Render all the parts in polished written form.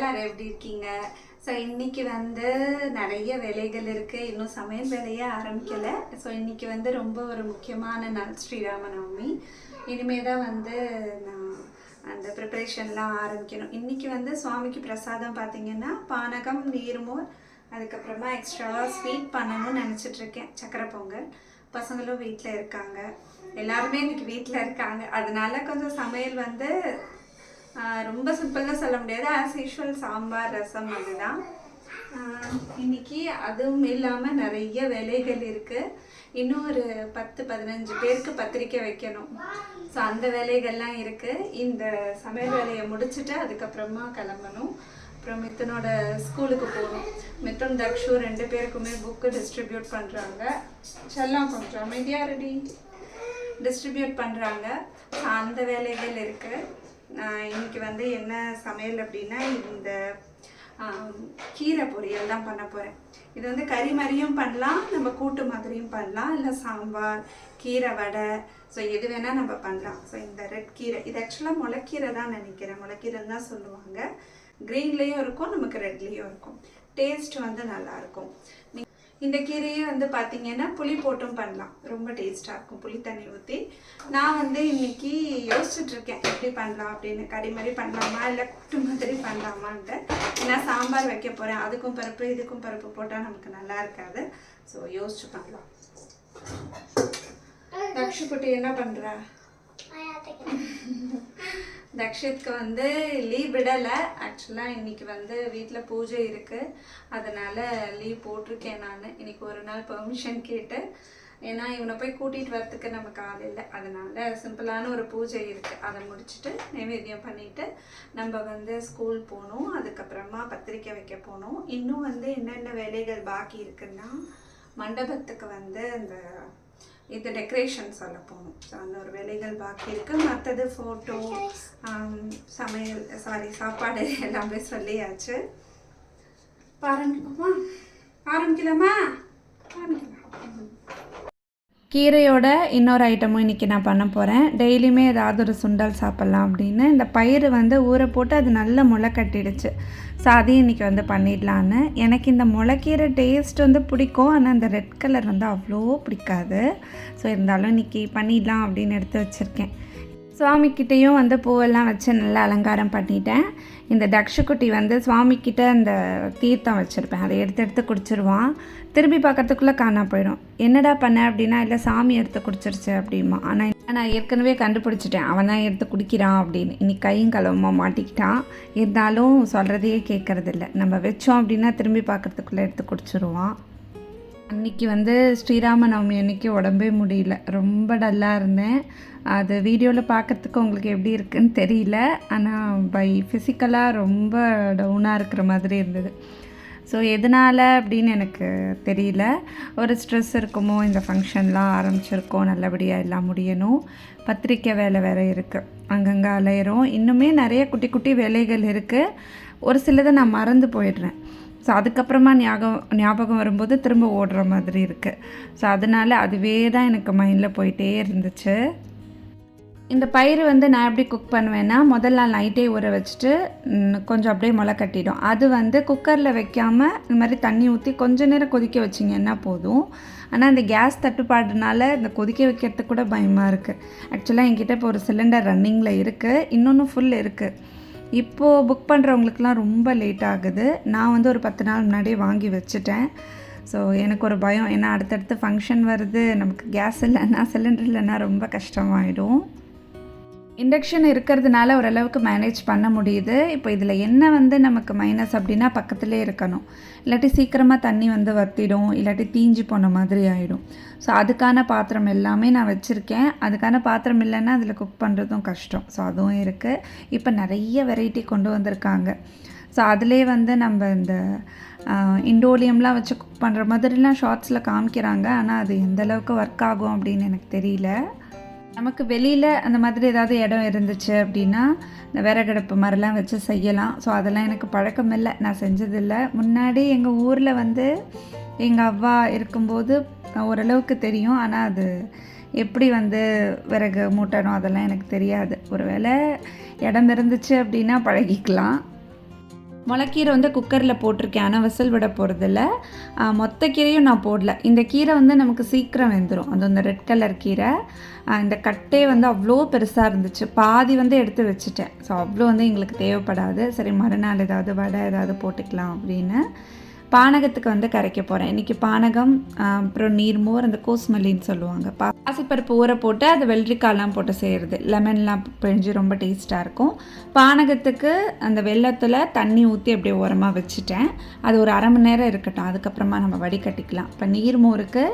எல்லாரும் எப்படி இருக்கீங்க? ஸோ இன்னைக்கு வந்து நிறைய வேலைகள் இருக்குது, இன்னும் சமையல் வேலையே ஆரம்பிக்கலை. ஸோ இன்னைக்கு வந்து ரொம்ப ஒரு முக்கியமான நாள், ஸ்ரீராமநவமி. இனிமே தான் வந்து நான் அந்த ப்ரிப்ரேஷன்லாம் ஆரம்பிக்கணும். இன்றைக்கி வந்து சுவாமிக்கு பிரசாதம் பார்த்திங்கன்னா பானகம், நீர்மோர், அதுக்கப்புறமா எக்ஸ்ட்ராவாக ஸ்வீட் பண்ணணும்னு நினச்சிட்ருக்கேன். சக்கரை பொங்கல். பசங்களும் வீட்டில் இருக்காங்க, எல்லாருமே இன்றைக்கி வீட்டில் இருக்காங்க. அதனால கொஞ்சம் சமையல் வந்து ரொம்ப சிம்பிளாக சொல்ல முடியாது. ஆஸ் யூஷுவல் சாம்பார், ரசம் அதுதான். இன்றைக்கி அதுவும் இல்லாமல் நிறைய வேலைகள் இருக்குது. இன்னும் ஒரு 10-15 பேருக்கு பத்திரிக்கை வைக்கணும். ஸோ அந்த வேலைகள்லாம் இருக்குது. இந்த சமையல் வேலையை முடிச்சுட்டு அதுக்கப்புறமா கிளம்பணும். அப்புறம் மித்தனோட ஸ்கூலுக்கு போகணும். மித்தன், தக்ஷு 2 பேருக்குமே புக்கு டிஸ்ட்ரிபியூட் பண்ணுறாங்க. செல்லம் கொஞ்சம் அமைதியாக ரெடி டிஸ்ட்ரிபியூட் பண்ணுறாங்க. அந்த வேலைகள் இருக்குது. இன்னைக்கு வந்து என்ன சமையல் அப்படின்னா, இந்த கீரை பொரியல் தான் பண்ண போகிறேன். இது வந்து கறி மாதிரியும் பண்ணலாம், நம்ம கூட்டு மாதிரியும் பண்ணலாம், இல்லை சாம்பார், கீரை வடை, ஸோ எது வேணால் நம்ம பண்ணலாம். ஸோ இந்த ரெட் கீரை, இது ஆக்சுவலாக முளைக்கீரை தான் நினைக்கிறேன், முளைக்கீரைன்னு தான் சொல்லுவாங்க. க்ரீன்லேயும் இருக்கும், நமக்கு ரெட்லேயும் இருக்கும். டேஸ்ட் வந்து நல்லாயிருக்கும். இந்த கீரையே வந்து பார்த்திங்கன்னா புளி போட்டும் பண்ணலாம், ரொம்ப டேஸ்ட்டாக இருக்கும், புளி தண்ணி ஊற்றி. நான் வந்து இன்றைக்கி யோசிச்சுட்ருக்கேன் எப்படி பண்ணலாம் அப்படின்னு. கறி மாதிரி பண்ணலாமா இல்லை கூட்டு மாதிரி பண்ணலாமான்ட்டு. ஏன்னா சாம்பார் வைக்க போகிறேன், அதுக்கும் பருப்பு இதுக்கும் பருப்பு போட்டால் நமக்கு நல்லா இருக்காது. ஸோ யோசிச்சு பண்ணலாம். தக்ஷு குட்டி என்ன பண்ணுற? தக்ஷித்க்கு வந்து லீவ் விடலை. ஆக்சுவலாக இன்றைக்கி வந்து வீட்டில் பூஜை இருக்குது, அதனால் லீவ் போட்டிருக்கேன் நான். இன்றைக்கி ஒரு நாள் பெர்மிஷன் கேட்டு, ஏன்னா இவனை போய் கூட்டிகிட்டு வரத்துக்கு நமக்கு ஆள் இல்லை. அதனால் சிம்பிளான ஒரு பூஜை இருக்குது, அதை முடிச்சுட்டு நைவேத்தியம் பண்ணிவிட்டு நம்ம வந்து ஸ்கூல் போகணும். அதுக்கப்புறமா பத்திரிக்கை வைக்க போகணும். இன்னும் வந்து என்னென்ன வேலைகள் பாக்கி இருக்குன்னா, மண்டபத்துக்கு வந்து அந்த இது டெக்கரேஷன் சொல்ல போகணும். ஸோ அந்த ஒரு வேலைகள் பாக்கி இருக்குது. மற்றது ஃபோட்டோ, சமையல், சாப்பாடு எல்லாமே சொல்லியாச்சு. ஆரம்பிக்கலாமா? ஆரம்பிக்கலாமா? கீரையோட இன்னொரு ஐட்டமும் இன்றைக்கி நான் பண்ண போகிறேன். டெய்லியுமே ஏதாவது ஒரு சுண்டல் சாப்பிட்லாம் அப்படின்னு இந்த பயிறு வந்து ஊற போட்டு அது நல்லா முளை கட்டிடுச்சு. ஸோ அதையும் இன்றைக்கி வந்து பண்ணிடலான்னு. எனக்கு இந்த முளைக்கீரை டேஸ்ட் வந்து பிடிக்கும், ஆனால் அந்த ரெட் கலர் வந்து அவ்வளோ பிடிக்காது. ஸோ இருந்தாலும் இன்றைக்கி பண்ணிடலாம் அப்படின்னு எடுத்து வச்சுருக்கேன். சுவாமிக்கிட்டேயும் வந்து பூவெல்லாம் வச்சு நல்லா அலங்காரம் பண்ணிட்டேன். இந்த தக்ஷுக்குட்டி வந்து சுவாமிக்கிட்ட அந்த தீர்த்தம் வச்சுருப்பேன், அதை எடுத்து குடிச்சிருவான். திரும்பி பார்க்கறதுக்குள்ளே காணா போயிடும். என்னடா பண்ண அப்படின்னா, இல்லை சாமி எடுத்து குடிச்சிருச்சு அப்படிமா. ஆனால் நான் ஏற்கனவே கண்டுபிடிச்சிட்டேன், அவன் தான் எடுத்து குடிக்கிறான் அப்படின்னு. இன்னைக்கு கையும் களவுமா மாட்டிக்கிட்டான். இருந்தாலும் சொல்கிறதையே கேட்குறதில்ல. நம்ம வச்சோம் அப்படின்னா திரும்பி பார்க்கறதுக்குள்ளே எடுத்து குடிச்சிருவான். அன்றைக்கி வந்து ஸ்ரீராமநவமி அன்றைக்கி உடம்பே முடியல, ரொம்ப டல்லாக இருந்தேன். அது வீடியோவில் பார்க்குறதுக்கு உங்களுக்கு எப்படி இருக்குன்னு தெரியல, ஆனால் ஃபிசிக்கலாக ரொம்ப டவுனாக இருக்கிற மாதிரி இருந்தது. ஸோ எதனால் அப்படின்னு எனக்கு தெரியல. ஒரு ஸ்ட்ரெஸ் இருக்குமோ, இந்த ஃபங்க்ஷன்லாம் ஆரம்பிச்சிருக்கோம், நல்லபடியாக எல்லாம் முடியணும். பத்திரிக்கை வேலை வேறு இருக்குது, அங்கங்கே அலையிறோம். இன்னுமே நிறைய குட்டி குட்டி வேலைகள் இருக்குது. ஒரு சிலதை நான் மறந்து போயிடுறேன். ஸோ அதுக்கப்புறமா ஞாபகம் வரும்போது திரும்ப ஓடுற மாதிரி இருக்குது. ஸோ அதனால் அதுவே தான் எனக்கு மைண்டில் போயிட்டே இருந்துச்சு. இந்த பயிறு வந்து நான் எப்படி குக் பண்ணுவேன்னா, முதல் நாள் நைட்டே ஊற வச்சுட்டு கொஞ்சம் அப்படியே முளை கட்டிடும். அது வந்து குக்கரில் வைக்காமல் இந்த மாதிரி தண்ணி ஊற்றி கொஞ்சம் நேரம் கொதிக்க வச்சிங்கன்னா போதும். ஆனால் இந்த கேஸ் தட்டுப்பாடுனால இந்த கொதிக்க வைக்கிறதுக்கு கூட பயமாக இருக்குது. ஆக்சுவலாக என்கிட்ட இப்போ ஒரு சிலிண்டர் ரன்னிங்கில் இருக்குது, இன்னொன்று ஃபுல் இருக்குது. இப்போது புக் பண்ணுறவங்களுக்குலாம் ரொம்ப லேட் ஆகுது. நான் வந்து ஒரு 10 நாள் முன்னாடியே வாங்கி வச்சுட்டேன். ஸோ எனக்கு ஒரு பயம், ஏன்னா அடுத்தடுத்து ஃபங்க்ஷன் வருது, நமக்கு கேஸ் இல்லைன்னா, சிலிண்டர் இல்லைன்னா ரொம்ப கஷ்டமாயிடும். இண்டக்ஷன் இருக்கிறதுனால ஓரளவுக்கு மேனேஜ் பண்ண முடியுது. இப்போ இதில் என்ன வந்து நமக்கு மைனஸ் அப்படின்னா, பக்கத்துலேயே இருக்கணும். இல்லாட்டி சீக்கிரமாக தண்ணி வந்து வற்றிடும், இல்லாட்டி தீஞ்சு போன மாதிரி ஆகிடும். ஸோ அதுக்கான பாத்திரம் எல்லாமே நான் வச்சுருக்கேன். அதுக்கான பாத்திரம் இல்லைன்னா அதில் குக் பண்ணுறதும் கஷ்டம். ஸோ அதுவும் இருக்குது. இப்போ நிறைய வெரைட்டி கொண்டு வந்திருக்காங்க. ஸோ அதிலே வந்து நம்ம இந்த இண்டோலியம்லாம் வச்சு குக் பண்ணுற மாதிரிலாம் ஷார்ட்ஸில் காமிக்கிறாங்க. ஆனால் அது எந்தளவுக்கு ஒர்க் ஆகும் அப்படின்னு எனக்கு தெரியல. நமக்கு வெளியில் அந்த மாதிரி ஏதாவது இடம் இருந்துச்சு அப்படின்னா இந்த விறகடுப்பு மாதிரிலாம் வச்சு செய்யலாம். ஸோ அதெல்லாம் எனக்கு பழக்கம் இல்லை, நான் செஞ்சதில்லை. முன்னாடி எங்கள் ஊரில் வந்து எங்கள் அவ்வா இருக்கும்போது ஓரளவுக்கு தெரியும். ஆனால் அது எப்படி வந்து விறகு மூட்டணும் அதெல்லாம் எனக்கு தெரியாது. ஒரு வேளை இடம் இருந்துச்சு அப்படின்னா பழகிக்கலாம். முளைக்கீரை வந்து குக்கரில் போட்டிருக்கேன், ஆனால் விசில் விட போகிறதில்ல. மொத்த கீரையும் நான் போடல. இந்த கீரை வந்து நமக்கு சீக்கிரம் வெந்துடும். அது இந்த ரெட் கலர் கீரை. இந்த கட்டே வந்து அவ்வளோ பெருசாக இருந்துச்சு, பாதி வந்து எடுத்து வச்சுட்டேன். ஸோ அவ்வளோ வந்து எங்களுக்கு தேவைப்படாது. சரி, மறுநாள் ஏதாவது வடை ஏதாவது போட்டுக்கலாம் அப்படின்னு பானகத்துக்கு வந்து கரைக்க போகிறேன். இன்றைக்கி பானகம், அப்புறம் நீர்மோர், அந்த கோஸ்மல்லின்னு சொல்லுவாங்க. பாசிப்பருப்பு ஊற போட்டு அது வெள்ளரிக்காயெலாம் போட்டு செய்கிறது, லெமன்லாம் பிழிஞ்சு ரொம்ப டேஸ்ட்டாக இருக்கும். பானகத்துக்கு அந்த வெல்லத்தில் தண்ணி ஊற்றி அப்படியே ஓரமாக வச்சுட்டேன். அது ஒரு அரை மணி நேரம் இருக்கட்டும், அதுக்கப்புறமா நம்ம வடிகட்டிக்கலாம். இப்போ நீர்மோருக்கு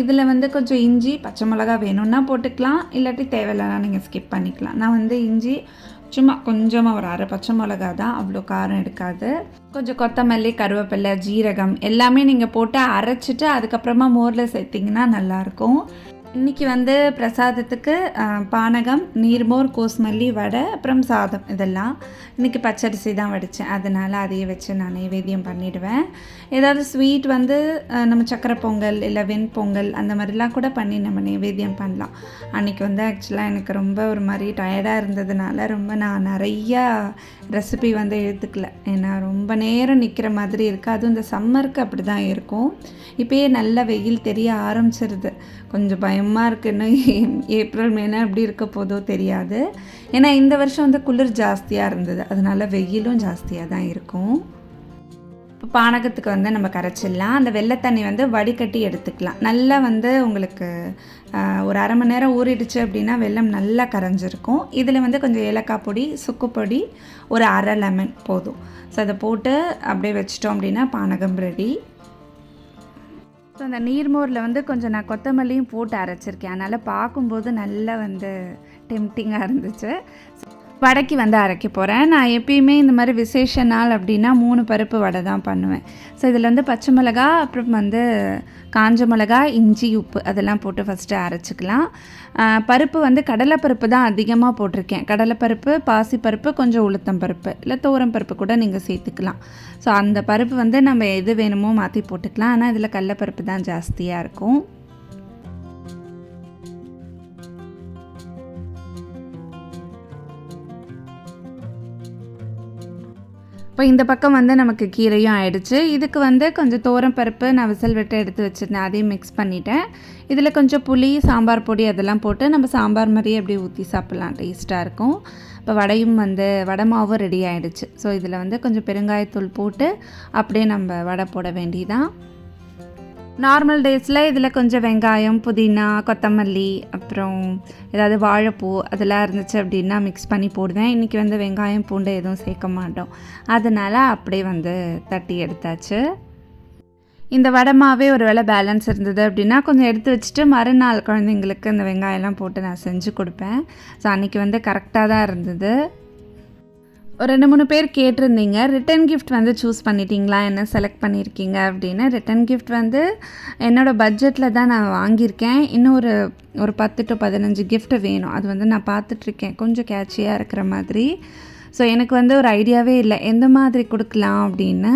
இதில் வந்து கொஞ்சம் இஞ்சி, பச்சை மிளகா வேணும்னா போட்டுக்கலாம், இல்லாட்டி தேவையில்லைனா நீங்கள் ஸ்கிப் பண்ணிக்கலாம். நான் வந்து இஞ்சி சும்மா கொஞ்சமாக ஒரு அரை பச்சை மிளகா தான், அவ்வளோ காரம் எடுக்காது. கொஞ்சம் கொத்தமல்லி, கருவேப்பிலை, ஜீரகம் எல்லாமே நீங்கள் போட்டு அரைச்சிட்டு அதுக்கப்புறமா மோரில் சேர்த்திங்கன்னா நல்லாயிருக்கும். இன்றைக்கி வந்து பிரசாதத்துக்கு பானகம், நீர்மோர், கோஸ்மல்லி, வடை, அப்புறம் சாதம். இதெல்லாம் இன்றைக்கி பச்சரிசி தான் வடித்தேன், அதனால் அதையே வச்சு நான் நைவேத்தியம் பண்ணிவிடுவேன். ஏதாவது ஸ்வீட் வந்து நம்ம சக்கரை பொங்கல் இல்லை வெண்பொங்கல் அந்த மாதிரிலாம் கூட பண்ணி நம்ம நைவேத்தியம் பண்ணலாம். அன்றைக்கி வந்து ஆக்சுவலாக எனக்கு ரொம்ப ஒரு மாதிரி டயர்டாக இருந்ததுனால நான் நிறையா ரெசிபி வந்து எடுத்துக்கல. ஏன்னா ரொம்ப நேரம் நிற்கிற மாதிரி இருக்குது. அதுவும் இந்த சம்மருக்கு அப்படி தான் இருக்கும். இப்போயே நல்ல வெயில் தெரிய ஆரம்பிச்சிருது. கொஞ்சம் பயமாக இருக்குன்னு, ஏப்ரல் மேனா எப்படி இருக்க போதோ தெரியாது. ஏன்னா இந்த வருஷம் வந்து குளிர் ஜாஸ்தியாக இருந்தது, அதனால வெயிலும் ஜாஸ்தியாக தான் இருக்கும். இப்போ பானகத்துக்கு வந்து நம்ம கரைச்சிடலாம். அந்த வெள்ளை தண்ணி வந்து வடிகட்டி எடுத்துக்கலாம். நல்லா வந்து உங்களுக்கு ஒரு அரை மணி நேரம் ஊறிடுச்சு அப்படின்னா வெல்லம் நல்லா கரைஞ்சிருக்கும். இதில் வந்து கொஞ்சம் ஏலக்காய் பொடி, சுக்கு பொடி, ஒரு அரை லெமன் போதும். ஸோ அதை போட்டு அப்படியே வச்சிட்டோம் அப்படின்னா பானகம் ரெடி. ஸோ அந்த நீர்மோரில் வந்து கொஞ்சம் நான் கொத்தமல்லியும் போட்டு அரைச்சிருக்கேன், அதனால் பார்க்கும்போது நல்லா வந்து டெம்டிங்காக இருந்துச்சு. வடைக்கு வந்து அரைக்க போகிறேன். நான் எப்பயுமே இந்த மாதிரி விசேஷ நாள் அப்படின்னா 3 பருப்பு வடை தான் பண்ணுவேன். ஸோ இதில் வந்து பச்சை மிளகா, அப்புறம் வந்து காஞ்ச மிளகா, இஞ்சி, உப்பு அதெல்லாம் போட்டு ஃபஸ்ட்டு அரைச்சிக்கலாம். பருப்பு வந்து கடலைப்பருப்பு தான் அதிகமாக போட்டிருக்கேன். கடலைப்பருப்பு, பாசிப்பருப்பு, கொஞ்சம் உளுத்தம் பருப்பு, இல்லை தோரம் பருப்பு கூட நீங்கள் சேர்த்துக்கலாம். ஸோ அந்த பருப்பு வந்து நம்ம எது வேணுமோ மாற்றி போட்டுக்கலாம். ஆனால் இதில் கடலைப்பருப்பு தான் ஜாஸ்தியாக இருக்கும். இப்போ இந்த பக்கம் வந்து நமக்கு கீரையும் ஆயிடுச்சு. இதுக்கு வந்து கொஞ்சம் தோரம் பருப்பு நான் விசில் விட்டு எடுத்து வச்சுருந்தேன், அதையும் மிக்ஸ் பண்ணிவிட்டேன். இதில் கொஞ்சம் புளி, சாம்பார் பொடி அதெல்லாம் போட்டு நம்ம சாம்பார் மாதிரியே அப்படியே ஊற்றி சாப்பிட்லாம், டேஸ்ட்டாக இருக்கும். இப்போ வடையும் வந்து வடை மாவும் ரெடி ஆகிடுச்சு. ஸோ இதில் வந்து கொஞ்சம் பெருங்காயத்தூள் போட்டு அப்படியே நம்ம வடை போட வேண்டியதான். நார்மல் டேஸில் இதில் கொஞ்சம் வெங்காயம், புதினா, கொத்தமல்லி, அப்புறம் ஏதாவது வாழைப்பூ அதெல்லாம் இருந்துச்சு அப்படின்னா மிக்ஸ் பண்ணி போடுவேன். இன்றைக்கி வந்து வெங்காயம், பூண்டு எதுவும் சேர்க்க மாட்டோம், அதனால் அப்படியே வந்து தட்டி எடுத்தாச்சு. இந்த வடமாவே ஒரு வேளை பேலன்ஸ் இருந்தது அப்படின்னா கொஞ்சம் எடுத்து வச்சுட்டு மறுநாள் குழந்தைங்களுக்கு இந்த வெங்காயம்லாம் போட்டு நான் செஞ்சு கொடுப்பேன். ஸோ அன்றைக்கி வந்து கரெக்டாக தான் இருந்தது. ஒரு 2-3 பேர் கேட்டிருந்தீங்க, ரிட்டன் கிஃப்ட் வந்து சூஸ் பண்ணிட்டீங்களா, என்ன செலக்ட் பண்ணியிருக்கீங்க அப்படின்னு. ரிட்டன் கிஃப்ட் வந்து என்னோடய பட்ஜெட்டில் தான் நான் வாங்கியிருக்கேன். இன்னும் ஒரு 10 to 15 கிஃப்ட் வேணும். அது வந்து நான் பார்த்துட்ருக்கேன், கொஞ்சம் கேட்சியாக இருக்கிற மாதிரி. ஸோ எனக்கு வந்து ஒரு ஐடியாவே இல்லை எந்த மாதிரி கொடுக்கலாம் அப்படின்னு.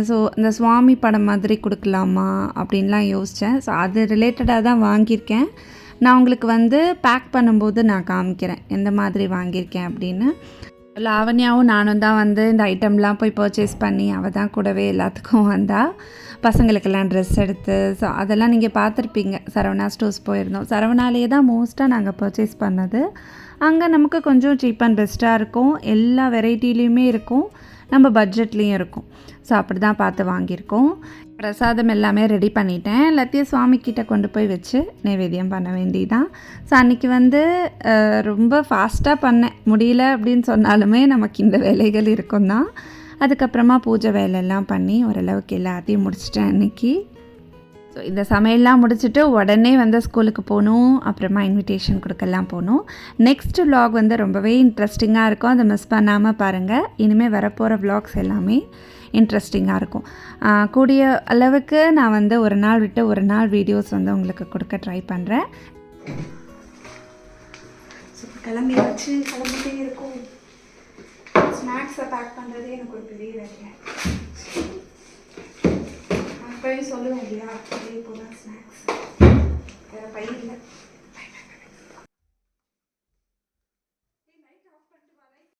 ஸோ இந்த சுவாமி படம் மாதிரி கொடுக்கலாமா அப்படின்லாம் யோசித்தேன். ஸோ அது ரிலேட்டடாக தான் வாங்கியிருக்கேன். நான் உங்களுக்கு வந்து பேக் பண்ணும்போது நான் காமிக்கிறேன் எந்த மாதிரி வாங்கியிருக்கேன் அப்படின்னு. லாவண்யாவும் நானும் தான் வந்து இந்த ஐட்டம்லாம் போய் பர்ச்சேஸ் பண்ணி அவள் தான் கூடவே எல்லாத்துக்கும் வந்தால். பசங்களுக்கெல்லாம் ட்ரெஸ் எடுத்து, ஸோ அதெல்லாம் நீங்கள் பார்த்துருப்பீங்க. சரவணா ஸ்டோர்ஸ் போயிருந்தோம். சரவணாலேயே தான் மோஸ்ட்டாக நாங்கள் பர்ச்சேஸ் பண்ணது. அங்கே நமக்கு கொஞ்சம் சீப் அண்ட் பெஸ்ட்டாக இருக்கும், எல்லா வெரைட்டிலையுமே இருக்கும், நம்ம பட்ஜெட்லேயும் இருக்கும். ஸோ அப்படி தான் பார்த்து வாங்கியிருக்கோம். பிரசாதம் எல்லாமே ரெடி பண்ணிட்டேன். எல்லாத்தையும் சுவாமிக்கிட்ட கொண்டு போய் வச்சு நைவேத்தியம் பண்ண வேண்டியதான். ஸோ அன்றைக்கி வந்து ரொம்ப ஃபாஸ்ட்டாக பண்ணேன். முடியல அப்படின்னு சொன்னாலுமே நமக்கு இந்த வேலைகள் இருக்கும் தான். அதுக்கப்புறமா பூஜை வேலையெல்லாம் பண்ணி ஓரளவுக்கு எல்லாத்தையும் முடிச்சிட்டேன் அன்றைக்கி. ஸோ இந்த சமையல்லாம் முடிச்சுட்டு உடனே வந்து ஸ்கூலுக்கு போகணும், அப்புறமா இன்விடேஷன் கொடுக்கலாம் போகணும். நெக்ஸ்ட் விலாக் வந்து ரொம்பவே இன்ட்ரெஸ்டிங்காக இருக்கும், அதை மிஸ் பண்ணாமல் பாருங்கள். இனிமேல் வரப்போகிற விலாக்ஸ் எல்லாமே இன்ட்ரெஸ்டிங்காக இருக்கும். கூடிய அளவுக்கு நான் வந்து ஒரு நாள் விட்டு ஒரு நாள் வீடியோஸ் வந்து உங்களுக்கு கொடுக்க ட்ரை பண்ணுறேன். கிளம்பிட்டே இருக்கும். ஸ்நாக்ஸை பேக் பண்ணுறதே எனக்கு ஒரு பெரிய வேலை. அப்போயும் சொல்லுவேன் இல்லையா, அதே போல் ஸ்நாக்ஸ்